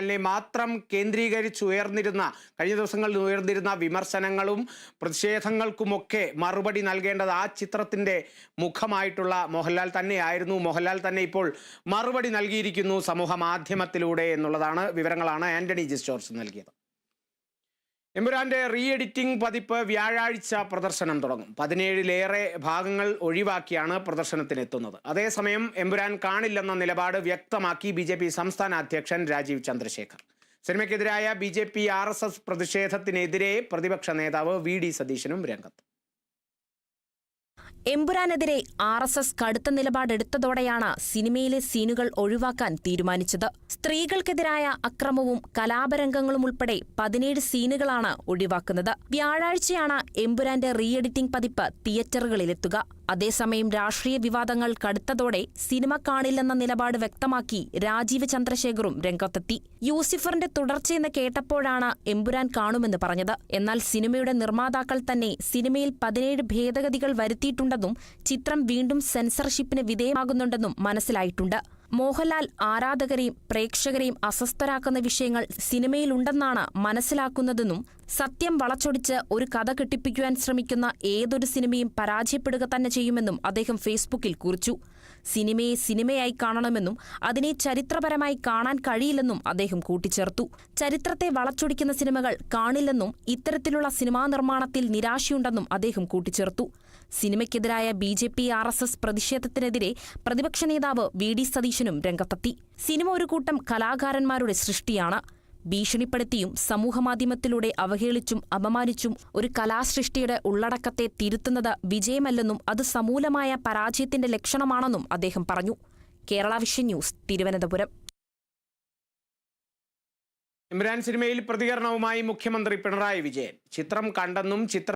അല്ലെ മാത്രം കേന്ദ്രീകരിച്ചുയർന്നിരുന്ന കഴിഞ്ഞ ദിവസങ്ങളിൽ ഉയർന്നിരുന്ന വിമർശനങ്ങളും പ്രതിഷേധങ്ങൾക്കുമൊക്കെ മറുപടി നൽകേണ്ടത് ആ ചിത്രത്തിന്റെ മുഖമായിട്ടുള്ള മോഹൻലാൽ തന്നെയായിരുന്നു. മോഹൻലാൽ തന്നെ ഇപ്പോൾ മറുപടി നൽകിയിരിക്കുന്നു സമൂഹ മാധ്യമത്തിലൂടെ എന്നുള്ളതാണ് വിവരങ്ങളാണ് ആന്റണി ജിസ്റ്റോർസ് നൽകിയത്. എമ്പുരാന്റെ റീ എഡിറ്റിംഗ് പതിപ്പ് വ്യാഴാഴ്ച പ്രദർശനം തുടങ്ങും. 17ലേറെ ഭാഗങ്ങൾ ഒഴിവാക്കിയാണ് പ്രദർശനത്തിനെത്തുന്നത്. അതേസമയം എമ്പുരാൻ കാണില്ലെന്ന നിലപാട് വ്യക്തമാക്കി BJP സംസ്ഥാന അധ്യക്ഷൻ രാജീവ് ചന്ദ്രശേഖർ. സിനിമയ്ക്കെതിരായ BJP RSS പ്രതിഷേധത്തിനെതിരെ പ്രതിപക്ഷ നേതാവ് VD സതീശനും രംഗത്ത്. എമ്പുരാനെതിരെ RSS കടുത്ത നിലപാടെടുത്തതോടെയാണ് സിനിമയിലെ സീനുകൾ ഒഴിവാക്കാൻ തീരുമാനിച്ചത്. സ്ത്രീകൾക്കെതിരായ അക്രമവും കലാപരംഗങ്ങളും ഉൾപ്പെടെ 17 സീനുകളാണ് ഒഴിവാക്കുന്നത്. വ്യാഴാഴ്ചയാണ് എമ്പുരാന്റെ റീ എഡിറ്റിംഗ് പതിപ്പ് തിയേറ്ററുകളിലെത്തുക. അതേസമയം രാഷ്ട്രീയ വിവാദങ്ങൾ കടുത്തതോടെ സിനിമ കാണില്ലെന്ന നിലപാട് വ്യക്തമാക്കി രാജീവ് ചന്ദ്രശേഖറും രംഗത്തെത്തി. യൂസിഫറിന്റെ തുടർച്ചയെന്ന് കേട്ടപ്പോഴാണ് എമ്പുരാൻ കാണുമെന്ന് പറഞ്ഞത്. എന്നാൽ സിനിമയുടെ നിർമ്മാതാക്കൾ തന്നെ സിനിമയിൽ 17 ഭേദഗതികൾ വരുത്തിയിട്ടുണ്ടെന്നും ചിത്രം വീണ്ടും സെൻസർഷിപ്പിന് വിധേയമാകുന്നുണ്ടെന്നും മനസ്സിലായിട്ടുണ്ട്. മോഹൻലാൽ ആരാധകരെയും പ്രേക്ഷകരെയും അസ്വസ്ഥരാക്കുന്ന വിഷയങ്ങൾ സിനിമയിലുണ്ടെന്നാണ് മനസ്സിലാക്കുന്നതെന്നും സത്യം വളച്ചൊടിച്ച് ഒരു കഥ കെട്ടിപ്പിക്കുവാൻ ശ്രമിക്കുന്ന ഏതൊരു സിനിമയും പരാജയപ്പെടുക തന്നെ ചെയ്യുമെന്നും അദ്ദേഹം ഫേസ്ബുക്കിൽ കുറിച്ചു. സിനിമയെ സിനിമയായി കാണണമെന്നും അതിനെ ചരിത്രപരമായി കാണാൻ കഴിയില്ലെന്നും അദ്ദേഹം കൂട്ടിച്ചേർത്തു. ചരിത്രത്തെ വളച്ചൊടിക്കുന്ന സിനിമകൾ കാണില്ലെന്നും ഇത്തരത്തിലുള്ള സിനിമാ നിർമ്മാണത്തിൽ നിരാശയുണ്ടെന്നും അദ്ദേഹം കൂട്ടിച്ചേർത്തു. സിനിമയ്ക്കെതിരായ BJP RSS പ്രതിഷേധത്തിനെതിരെ പ്രതിപക്ഷ നേതാവ് VD സതീശനും രംഗത്തെത്തി. സിനിമ ഒരു കൂട്ടം കലാകാരന്മാരുടെ സൃഷ്ടിയാണ്. ഭീഷണിപ്പെടുത്തിയും സമൂഹമാധ്യമത്തിലൂടെ അവഹേളിച്ചും അപമാനിച്ചും ഒരു കലാസൃഷ്ടിയുടെ ഉള്ളടക്കത്തെ തിരുത്തുന്നത് വിജയമല്ലെന്നും അത് സമൂലമായ പരാജയത്തിന്റെ ലക്ഷണമാണെന്നും അദ്ദേഹം പറഞ്ഞു. Kerala vision news, Thiruvananthapuram. എമ്പുരാൻ സിനിമയിൽ പ്രതികരണവുമായി മുഖ്യമന്ത്രി പിണറായി വിജയൻ. ചിത്രം കണ്ടെന്നും